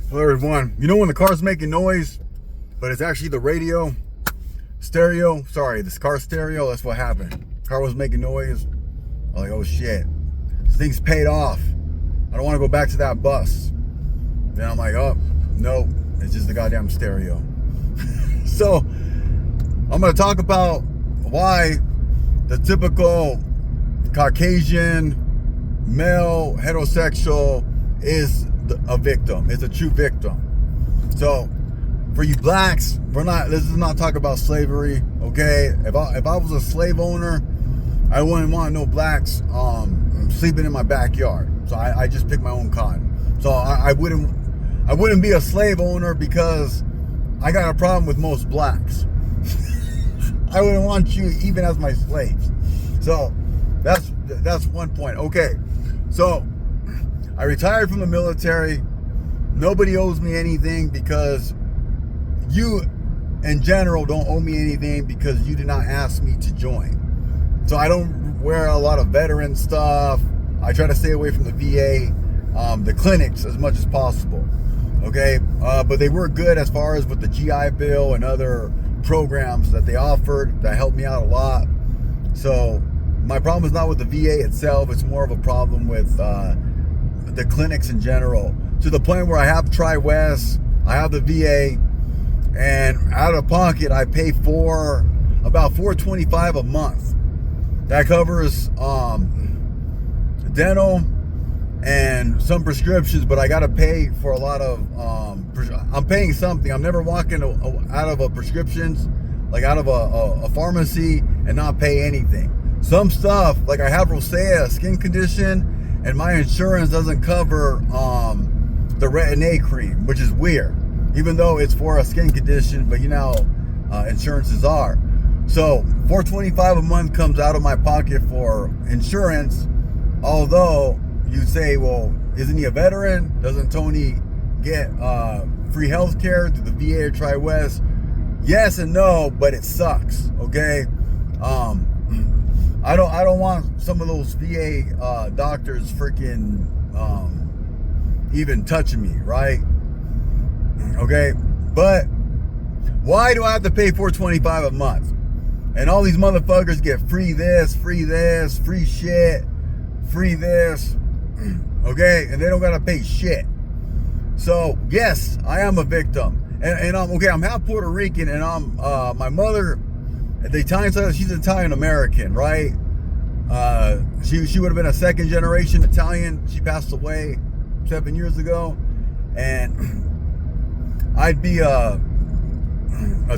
Hello everyone. You know when the car's making noise, but it's actually the radio, stereo, sorry, this car stereo, that's what happened. Car was making noise. I'm like, oh shit, this thing's paid off. I don't want to go back to that bus. Then I'm like, oh, no, it's just the goddamn stereo. So, I'm going to talk about why the typical Caucasian, male, heterosexual is a victim, is a true victim. So, for you blacks, this is not talking about slavery, okay? If I was a slave owner, I wouldn't want no blacks sleeping in my backyard. So I just pick my own cotton. So I wouldn't be a slave owner because I got a problem with most blacks. I wouldn't want you even as my slaves. So that's one point. Okay, so I retired from the military. Nobody owes me anything because you, in general, don't owe me anything because you did not ask me to join. So I don't wear a lot of veteran stuff. I try to stay away from the VA, the clinics as much as possible. Okay, but they were good as far as with the GI Bill and other programs that they offered that helped me out a lot. So my problem is not with the VA itself. It's more of a problem with the clinics in general, to the point where I have Tri-West, I have the VA, and out of pocket I pay for about $425 a month. That covers dental and some prescriptions, but I gotta pay for a lot of I'm paying something. I'm never walking out of a prescriptions, like out of a pharmacy, and not pay anything. Some stuff, like I have rosacea, skin condition, and my insurance doesn't cover the Retin-A cream, which is weird, even though it's for a skin condition, but you know insurances are. So $425 a month comes out of my pocket for insurance, although you say, well, isn't he a veteran? Doesn't Tony get free health care through the VA or Tri-West? Yes and no, but it sucks, okay? I don't want some of those VA doctors freaking even touching me, right? Okay, but why do I have to pay $425 a month? And all these motherfuckers get free this, free shit, free this, okay? And they don't gotta pay shit. So yes, I am a victim, and I'm half Puerto Rican, and I'm my mother, the Italian side, she's Italian American, right? She would have been a second generation Italian. She passed away 7 years ago, and I'd be a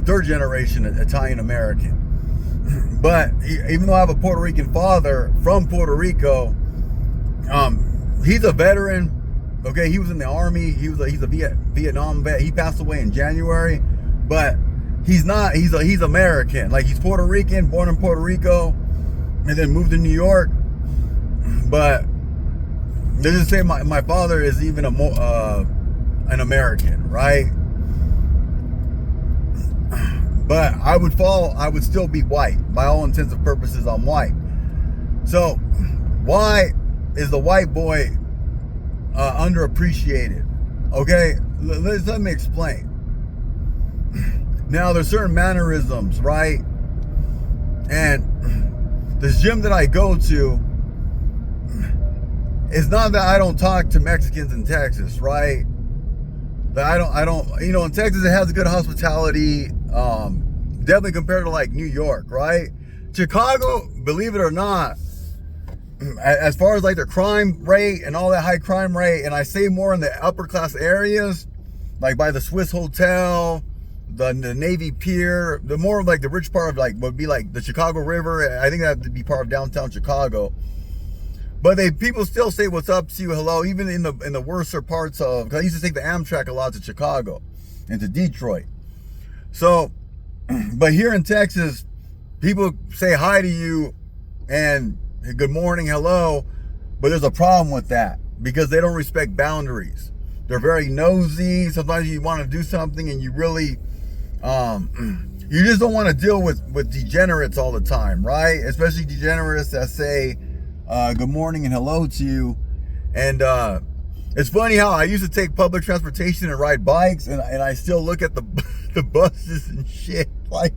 third generation Italian American. But even though I have a Puerto Rican father from Puerto Rico, he's a veteran. Okay, he was in the army. He's a Vietnam vet. He passed away in January, but he's American. Like, he's Puerto Rican, born in Puerto Rico, and then moved to New York. But they just say my father is even an American, right? But I would still be white. By all intents and purposes, I'm white. So why is the white boy underappreciated? Okay, let me explain. Now, there's certain mannerisms, right? And this gym that I go to, it's not that I don't talk to Mexicans in Texas, right? That I don't, you know, in Texas it has good hospitality, definitely compared to like New York, right? Chicago, believe it or not, as far as like the crime rate and all that high crime rate, and I say more in the upper class areas, like by the Swiss Hotel, the Navy Pier, the more like the rich part of like would be like the Chicago River. I think that would be part of downtown Chicago. But people still say what's up, see you, hello, even in the worser parts of, because I used to take the Amtrak a lot to Chicago and to Detroit. So, but here in Texas, people say hi to you and good morning, hello, but there's a problem with that because they don't respect boundaries. They're very nosy. Sometimes you want to do something and you really, you just don't want to deal with degenerates all the time, right? Especially degenerates that say good morning and hello to you. And It's funny how I used to take public transportation and ride bikes, and I still look at the the buses and shit, like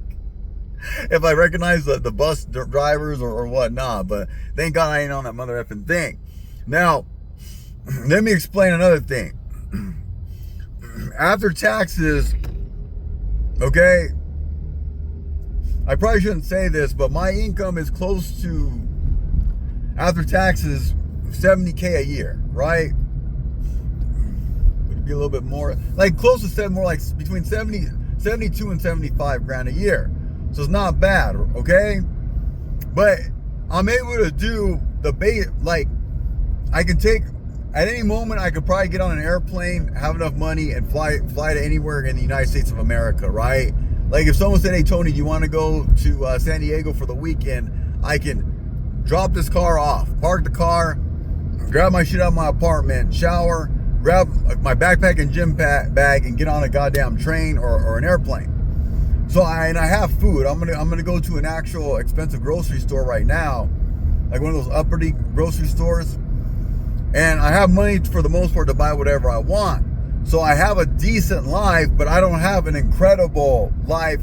if I recognize the bus drivers or whatnot. But thank God I ain't on that mother effing thing. Now, let me explain another thing. After taxes, okay, I probably shouldn't say this, but my income is close to, after taxes, $70K a year, right? Would it be a little bit more? Like close to seven, more like between 72 and 75 grand a year. So it's not bad, okay? But I'm able to do the base, like I can take, at any moment I could probably get on an airplane, have enough money, and fly to anywhere in the United States of America, right? Like if someone said, hey Tony, do you want to go to San Diego for the weekend? I can drop this car off, park the car, grab my shit out of my apartment, shower, grab my backpack and gym bag, and get on a goddamn train or an airplane. So I have food. I'm gonna go to an actual expensive grocery store right now, like one of those uppity grocery stores, and I have money for the most part to buy whatever I want. So I have a decent life, but I don't have an incredible life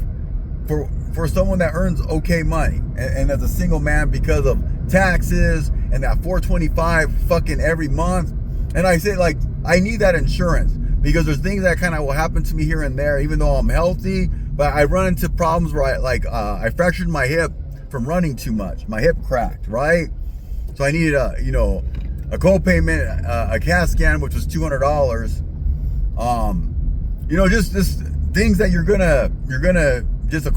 for someone that earns okay money and as a single man, because of taxes and that $425 fucking every month. And I say, like, I need that insurance because there's things that kind of will happen to me here and there, even though I'm healthy. But I run into problems where I fractured my hip from running too much. My hip cracked, right? So I needed a co-payment, a CAT scan, which was $200. Just things that you're gonna just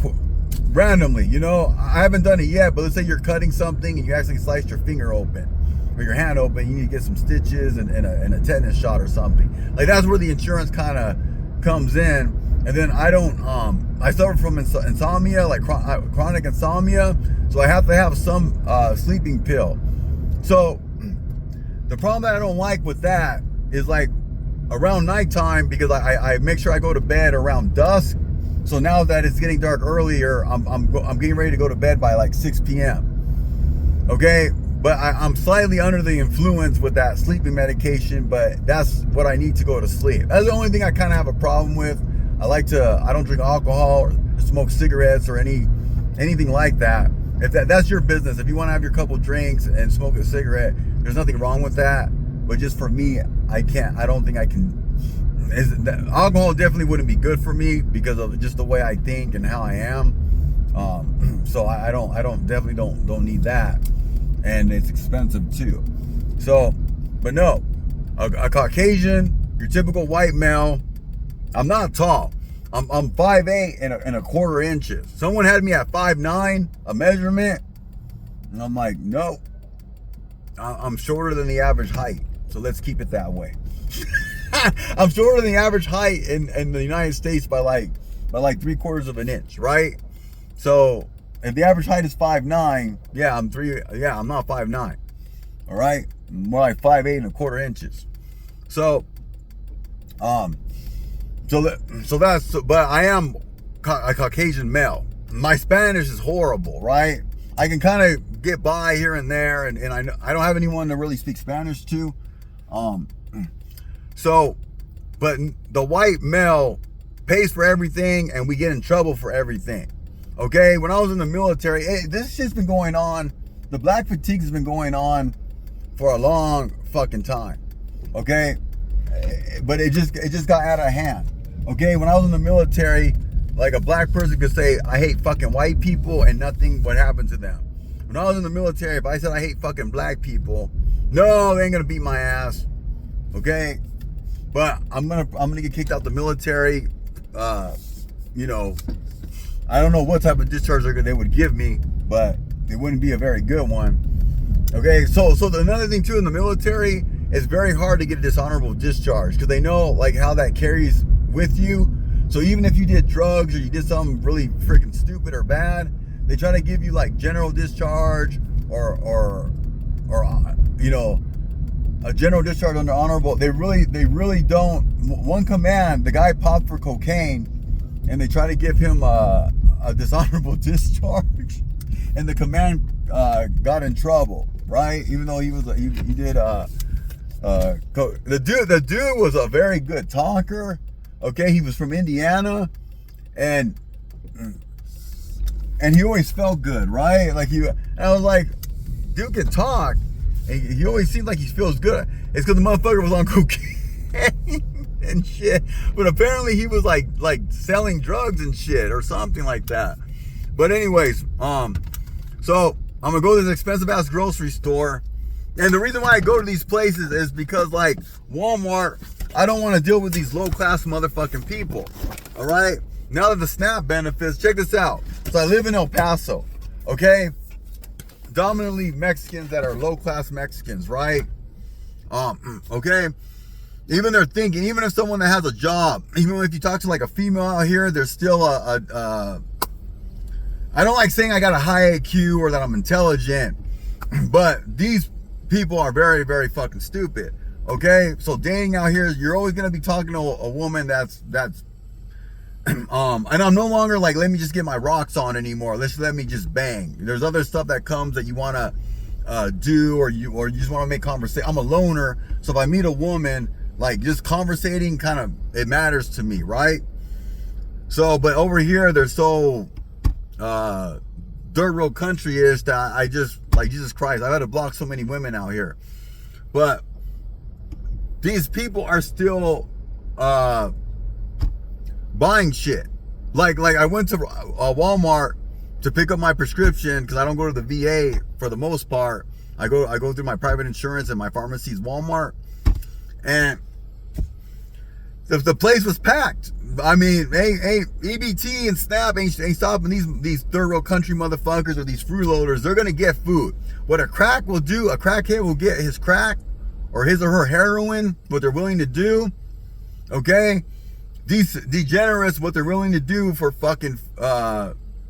randomly, I haven't done it yet, but let's say you're cutting something and you actually sliced your finger open or your hand open, you need to get some stitches and a tetanus shot or something. Like that's where the insurance kind of comes in. And then I suffer from insomnia, like chronic insomnia, so I have to have some sleeping pill. So the problem that I don't like with that is like around nighttime, because I make sure I go to bed around dusk. So now that it's getting dark earlier, I'm getting ready to go to bed by like 6 p.m. Okay, but I'm slightly under the influence with that sleeping medication, but that's what I need to go to sleep. That's the only thing I kind of have a problem with. I don't drink alcohol or smoke cigarettes or anything like that. If that's your business, if you want to have your couple drinks and smoke a cigarette, there's nothing wrong with that. But just for me, I don't think I can. Alcohol definitely wouldn't be good for me because of just the way I think and how I am. So I definitely don't need that, and it's expensive too. So, but no, a Caucasian, your typical white male. I'm not tall. I'm 5'8" and a quarter inches. Someone had me at 5'9", a measurement, and I'm like, no, I'm shorter than the average height. So let's keep it that way. I'm shorter than the average height in the United States by like 3/4 of an inch, right? So if the average height is 5'9", I'm not 5'9", all right? More like 5'8" and a quarter inches. So, but I am a Caucasian male. My Spanish is horrible, right? I can kind of get by here and there, and I don't have anyone to really speak Spanish to. But the white male pays for everything, and we get in trouble for everything. Okay, when I was in the military, this shit's been going on. The black fatigue has been going on for a long fucking time. Okay, but it just got out of hand. Okay, when I was in the military, like a black person could say, I hate fucking white people, and nothing would happen to them. When I was in the military, if I said I hate fucking black people, no, they ain't gonna beat my ass. Okay, but I'm gonna get kicked out the military. I don't know what type of discharge they would give me, but it wouldn't be a very good one. Okay, so another thing too in the military, it's very hard to get a dishonorable discharge because they know like how that carries with you. So even if you did drugs or you did something really freaking stupid or bad, they try to give you like general discharge or a general discharge under honorable. They really don't. One command, the guy popped for cocaine, and they try to give him a dishonorable discharge, and the command got in trouble, right? Even though he did The dude was a very good talker. Okay, he was from Indiana, and he always felt good, right? Like and I was like, dude can talk, and he always seems like he feels good. It's because the motherfucker was on cocaine and shit. But apparently he was like selling drugs and shit or something like that. But anyways, so I'm gonna go to this expensive ass grocery store. And the reason why I go to these places is because, like, Walmart, I don't want to deal with these low-class motherfucking people, all right? Now that the SNAP benefits, check this out. So I live in El Paso, okay? Dominantly Mexicans that are low-class Mexicans, right? Okay? Even they're thinking, even if someone that has a job, even if you talk to, like, a female out here, there's still I don't like saying I got a high IQ or that I'm intelligent, but these people are very, very fucking stupid. Okay, so dating out here, you're always gonna be talking to a woman that's and I'm no longer like, let me just get my rocks on anymore. Let's let me just bang. There's other stuff that comes that you wanna do, or you just wanna make conversation. I'm a loner, so if I meet a woman, like, just conversating kind of, it matters to me, right? So, but over here, they're so dirt road country-ish that I just, like, Jesus Christ, I've had to block so many women out here. But these people are still buying shit. Like I went to Walmart to pick up my prescription because I don't go to the VA for the most part. I go through my private insurance and my pharmacy's Walmart, and the place was packed. I mean, EBT and SNAP ain't stopping these third world country motherfuckers or these freeloaders. They're gonna get food. What a crack will do, a crackhead will get his crack or his or her heroin, what they're willing to do. Okay? These degenerates, what they're willing to do for fucking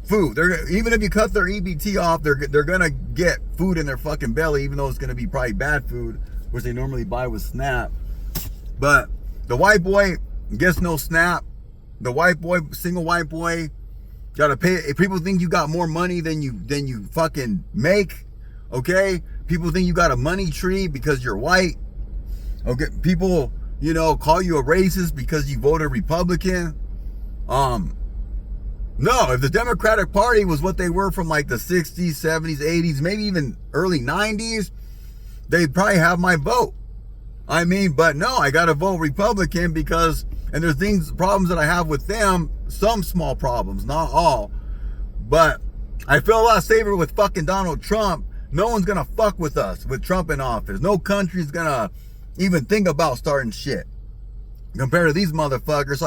food. Even if you cut their EBT off, they're gonna get food in their fucking belly, even though it's gonna be probably bad food, which they normally buy with SNAP. But the white boy gets no SNAP. The white boy, single white boy, gotta pay. If people think you got more money than you fucking make, okay? People think you got a money tree because you're white. Okay, people, call you a racist because you voted Republican. No, if the Democratic Party was what they were from like the 60s, 70s, 80s, maybe even early 90s, they'd probably have my vote. I mean, but no, I gotta vote Republican because, and there's problems that I have with them, some small problems, not all, but I feel a lot safer with fucking Donald Trump. No one's gonna fuck with us with Trump in office. No country's gonna even think about starting shit compared to these motherfuckers. So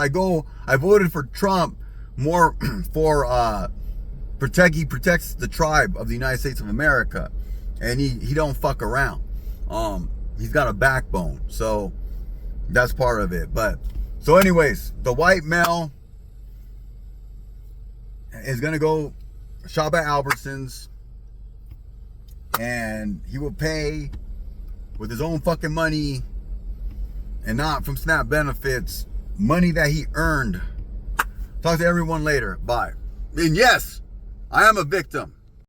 I voted for Trump more for he protects the tribe of the United States of America, and he don't fuck around. He's got a backbone, so that's part of it. But so anyways, the white male is gonna go shop at Albertsons, and he will pay with his own fucking money and not from SNAP benefits, money that he earned. Talk to everyone later. Bye. And yes, I am a victim.